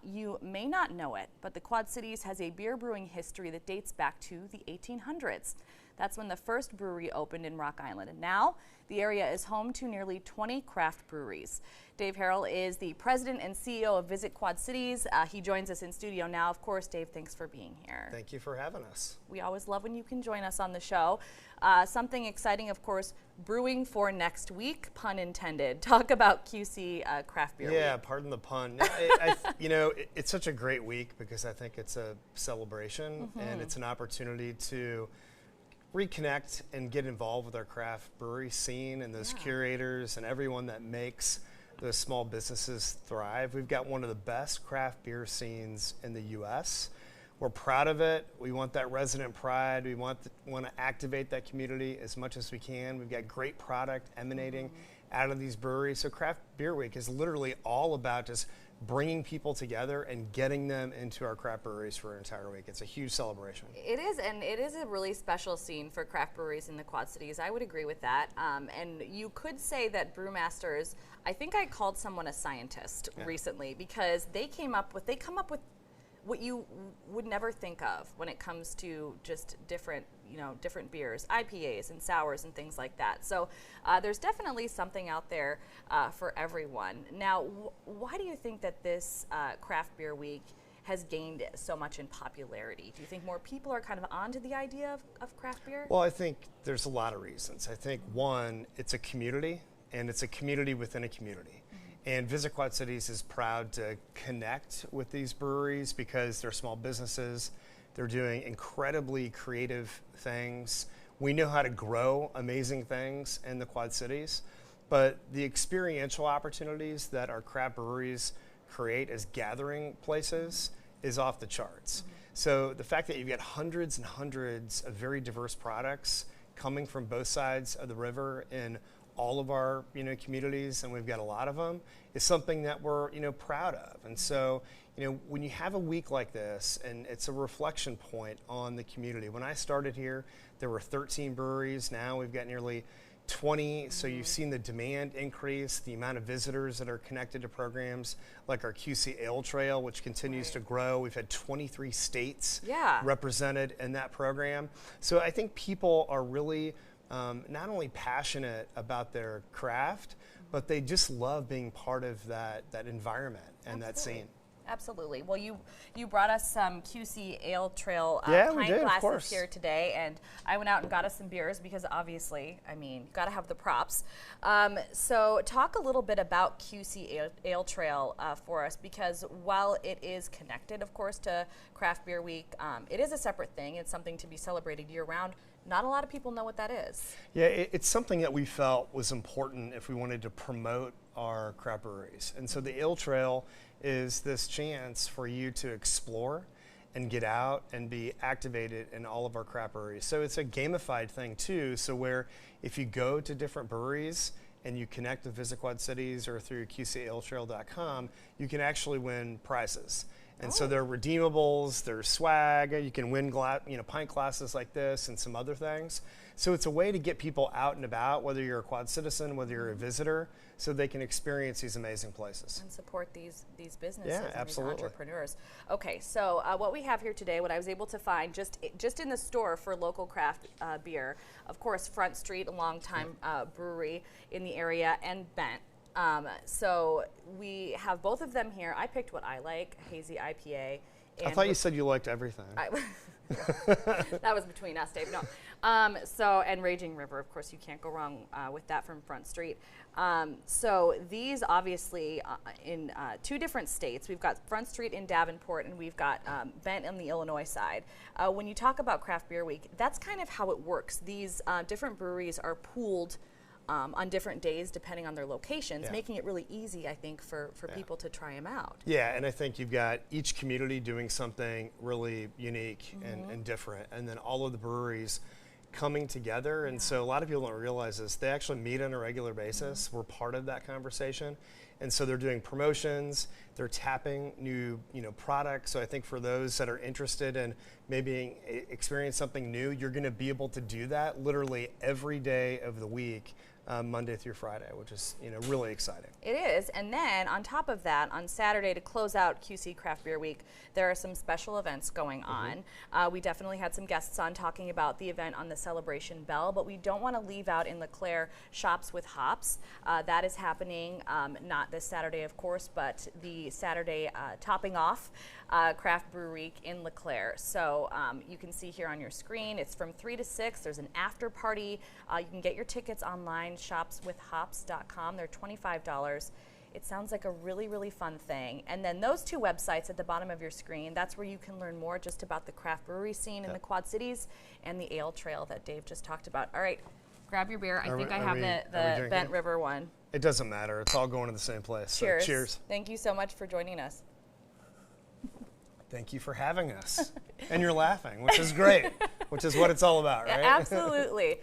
you may not know it, but the Quad Cities has a beer brewing history that dates back to the 1800s. That's when the first brewery opened in Rock Island. And now the area is home to nearly 20 craft breweries. Dave Harrell is the president and CEO of Visit Quad Cities. He joins us in studio now. Of course, Dave, thanks for being here. Thank you for having us. We always love when you can join us on the show. Something exciting, of course, brewing for next week, pun intended. Talk about QC Craft Beer Yeah, Week. pardon the pun. It's such a great week because I think it's a celebration and it's an opportunity to reconnect and get involved with our craft brewery scene and those curators and everyone that makes those small businesses thrive. We've got one of the best craft beer scenes in the U.S. We're proud of it. We want that resident pride. We want to activate that community as much as we can. We've got great product emanating out of these breweries. So Craft Beer Week is literally all about just bringing people together and getting them into our craft breweries for an entire week. It's a huge celebration. It is, and it is a really special scene for craft breweries in the Quad Cities. I would agree with that. And you could say that brewmasters, I think I called someone a scientist recently because they come up with what you would never think of when it comes to just different beers, IPAs and sours and things like that. So there's definitely something out there for everyone. Now, why do you think that this Craft Beer Week has gained so much in popularity? Do you think more people are kind of onto the idea of craft beer? Well, I think there's a lot of reasons. I think one, it's a community, and it's a community within a community. And Visit Quad Cities is proud to connect with these breweries because they're small businesses. They're doing incredibly creative things. We know how to grow amazing things in the Quad Cities, but the experiential opportunities that our craft breweries create as gathering places is off the charts. So the fact that you've got hundreds and hundreds of very diverse products coming from both sides of the river in all of our communities, and we've got a lot of them, is something that we're proud of. And so when you have a week like this, and it's a reflection point on the community. When I started here, there were 13 breweries. Now we've got nearly 20. So you've seen the demand increase, the amount of visitors that are connected to programs like our QC Ale Trail, which continues to grow. We've had 23 states represented in that program. So I think people are really not only passionate about their craft, but they just love being part of that environment and that scene. Absolutely. Well, you brought us some QC Ale Trail pint glasses here today, and I went out and got us some beers because obviously, got to have the props. So talk a little bit about QC Ale Trail for us, because while it is connected, of course, to Craft Beer Week, it is a separate thing. It's something to be celebrated year-round. Not a lot of people know what that is. Yeah, it's something that we felt was important if we wanted to promote our craft breweries. And so the Ale Trail is this chance for you to explore and get out and be activated in all of our craft breweries. So it's a gamified thing too, so where if you go to different breweries and you connect with Visit Quad Cities or through QCAleTrail.com, you can actually win prizes. And so there are redeemables, there's swag, you can win pint glasses like this and some other things. So it's a way to get people out and about, whether you're a Quad citizen, whether you're a visitor, so they can experience these amazing places. And support these businesses and absolutely. these entrepreneurs. Okay, so what we have here today, what I was able to find just in the store for local craft beer, of course, Front Street, a longtime brewery in the area, and Bent. So we have both of them here. I picked what I like, hazy IPA. I thought you said you liked everything. That was between us, Dave. No. And Raging River, of course, you can't go wrong with that from Front Street. So these obviously in two different states. We've got Front Street in Davenport, and we've got Bent on the Illinois side. When you talk about Craft Beer Week, that's kind of how it works. These different breweries are pooled on different days depending on their locations, making it really easy, I think, for people to try them out. Yeah, and I think you've got each community doing something really unique and different, and then all of the breweries coming together. And so a lot of people don't realize this. They actually meet on a regular basis. We're part of that conversation. And so they're doing promotions, they're tapping new products. So I think for those that are interested in maybe experience something new, you're going to be able to do that literally every day of the week Monday through Friday, which is really exciting. It is. And then on top of that, on Saturday to close out QC Craft Beer Week, there are some special events going on. We definitely had some guests on talking about the event on the Celebration Bell, but we don't want to leave out in LeClaire Shops with Hops. That is happening not this Saturday, of course, but the Saturday topping off Craft Brew Week in LeClaire. So you can see here on your screen, it's from 3 to 6. There's an after party. You can get your tickets online, shopswithhops.com. They're $25. It sounds like a really, really fun thing. And then those two websites at the bottom of your screen, that's where you can learn more just about the craft brewery scene in the Quad Cities and the ale trail that Dave just talked about. All right, grab your beer. I think I have the Bent River one. It doesn't matter. It's all going to the same place. Cheers. So cheers. Thank you so much for joining us. Thank you for having us. And you're laughing, which is great, which is what it's all about, right? Absolutely.